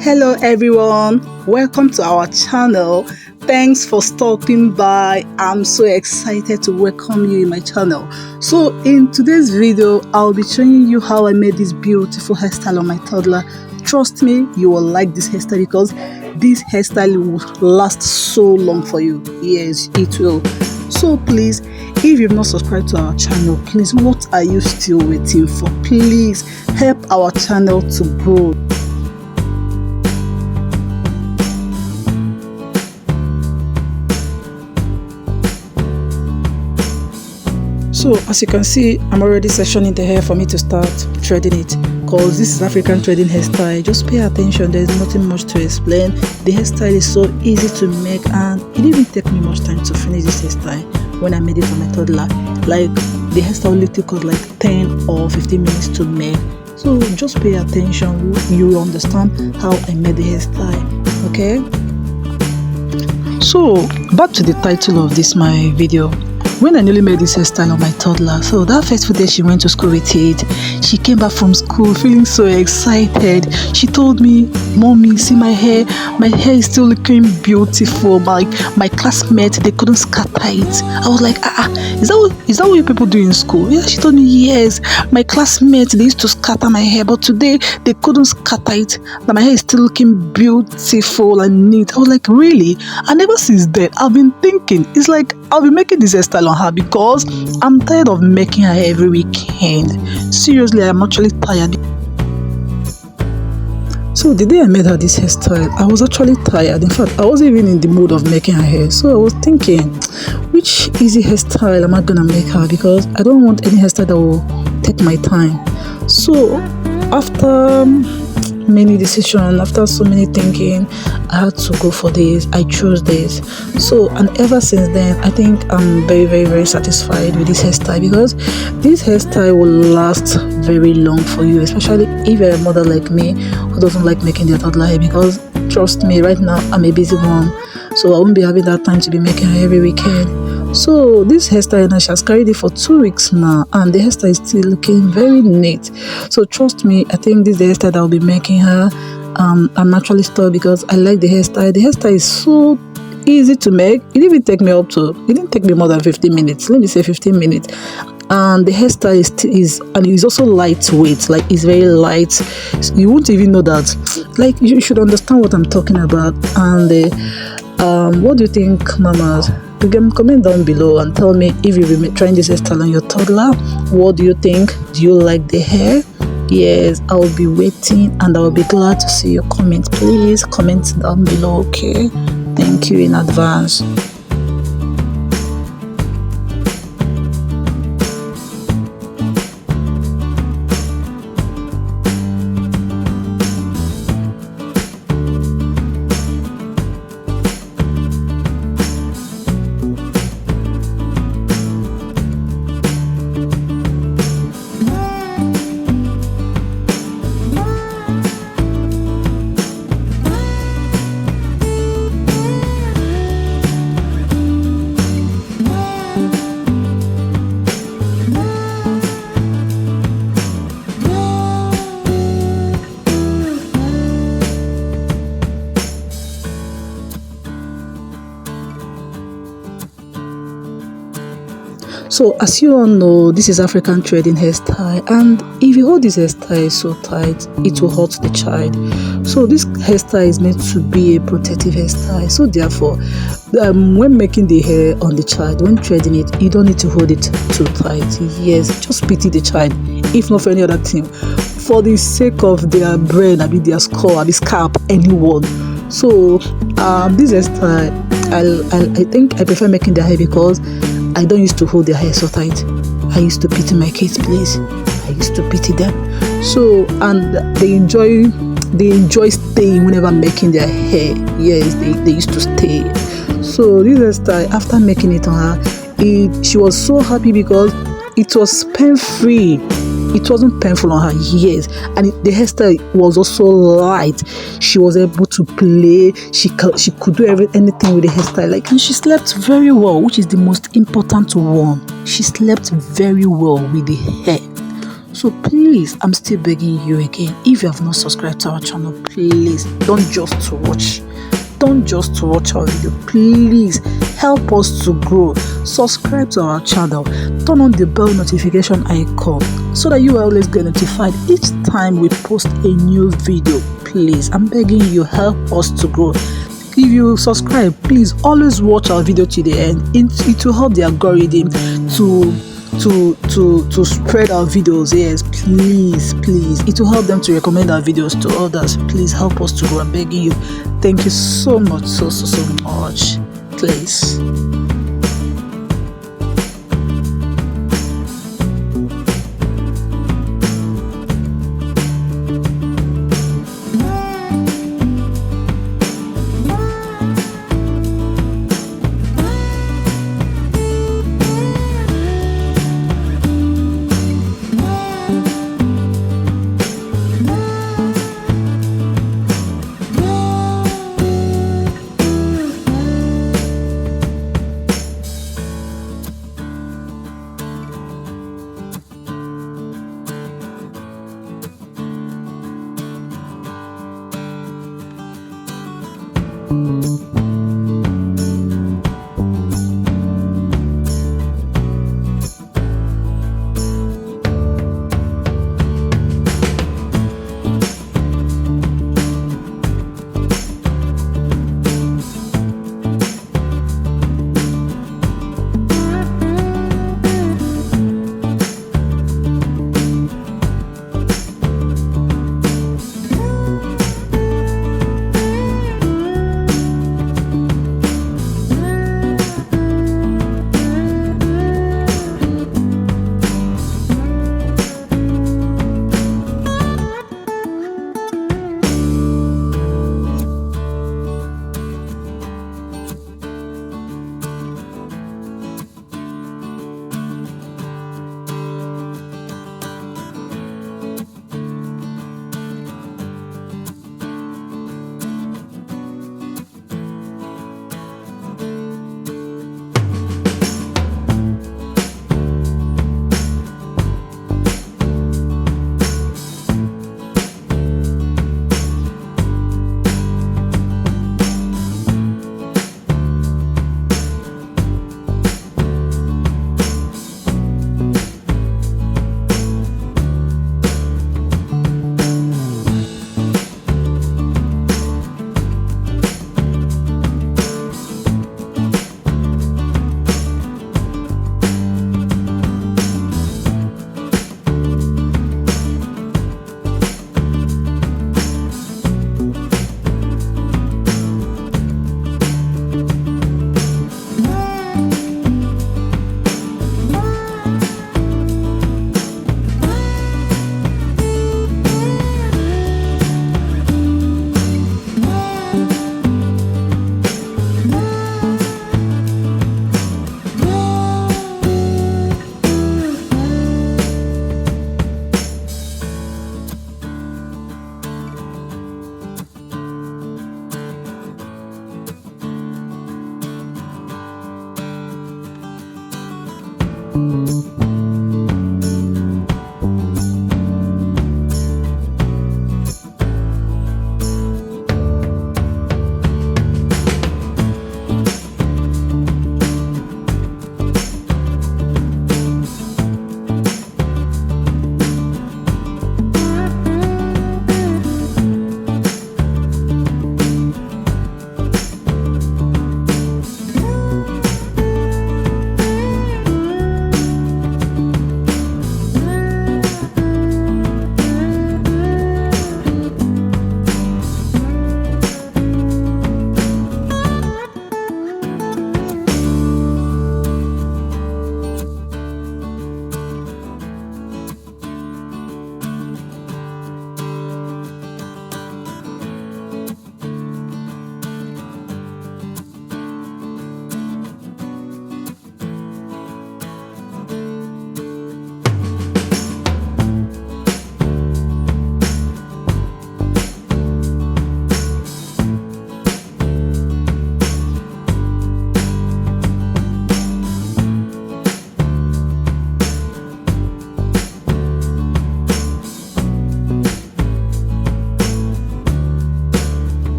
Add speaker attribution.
Speaker 1: Hello everyone, welcome to our channel. Thanks for stopping by. I'm so excited to welcome you in my channel. So in today's video, I'll be showing you how I made this beautiful hairstyle on my toddler. Trust me, you will like this hairstyle because this hairstyle will last so long for you. Yes, it will. So please, if you've not subscribed to our channel, please, what are you still waiting for? Please help our channel to grow. So as you can see, I'm already sectioning the hair for me to start threading it, because this is African threading hairstyle. Just pay attention, there's nothing much to explain. The hairstyle is so easy to make, and it didn't take me much time to finish this hairstyle when I made it for my toddler. Like, the hairstyle only took us like 10 or 15 minutes to make. So just pay attention, you will understand how I made the hairstyle. Okay, so back to the title of this my video. When I newly made this hairstyle on my toddler, so that first day she went to school with it, she came back from school feeling so excited. She told me, "Mommy, see my hair is still looking beautiful. My classmates, they couldn't scatter it." I was like, is that what you people do in school? Yeah, she told me, yes, my classmates, they used to scatter my hair, but today they couldn't scatter it. But my hair is still looking beautiful and neat. I was like, really? And ever since then, I've been thinking, it's like I'll be making this hairstyle on her because I'm tired of making her hair every weekend. Seriously, I'm actually tired. So the day I made her this hairstyle, I was actually tired. In fact, I wasn't even in the mood of making her hair. So I was thinking, which easy hairstyle am I gonna make her? Because I don't want any hairstyle that will take my time. So after many decisions, after so many thinking, I had to go for this. I chose this. So, and ever since then, I think I'm very satisfied with this hairstyle, because this hairstyle will last very long for you, especially if you're a mother like me who doesn't like making their toddler hair. Because trust me, right now I'm a busy mom, so I won't be having that time to be making her every weekend. So this hairstyle, now she has carried it for 2 weeks now, and the hairstyle is still looking very neat. So trust me, I think this is the hairstyle that I'll be making her. I'm actually stuck because I like the hairstyle. The hairstyle is so easy to make. It didn't take me more than 15 minutes. Let me say 15 minutes. And the hairstyle is also lightweight. Like, it's very light. So you won't even know that. Like, you should understand what I'm talking about. And what do you think, mamas? You can comment down below and tell me if you've been trying this hairstyle on your toddler. What do you think? Do you like the hair? Yes, I will be waiting, and I will be glad to see your comments. Please comment down below, okay? Thank you in advance. So as you all know, this is African threading hairstyle, and if you hold this hairstyle so tight, it will hurt the child. So this hairstyle is meant to be a protective hairstyle. So therefore, when making the hair on the child, when threading it, you don't need to hold it too tight. Yes, just pity the child, if not for any other thing, for the sake of their brain, their skull, scalp, anyone. So this hairstyle, I think I prefer making their hair because I don't used to hold their hair so tight. I used to pity my kids, please. I used to pity them. So, and they enjoy staying whenever I'm making their hair. Yes, they used to stay. So this hairstyle, after making it on her, she was so happy because it was pain-free. It wasn't painful on her, yes, and the hairstyle was also light. She was able to play. She could do anything with the hairstyle, and she slept very well, which is the most important one. She slept very well with the hair. So please, I'm still begging you again, if you have not subscribed to our channel, please don't just watch our video. Please help us to grow. Subscribe to our channel, turn on the bell notification icon so that you will always get notified each time we post a new video. Please, I'm begging you, help us to grow. If you subscribe, please always watch our video to the end. It will help the algorithm to spread our videos. Yes, please, it will help them to recommend our videos to others. Please help us to grow. I'm begging you. Thank you so much, so much. Please.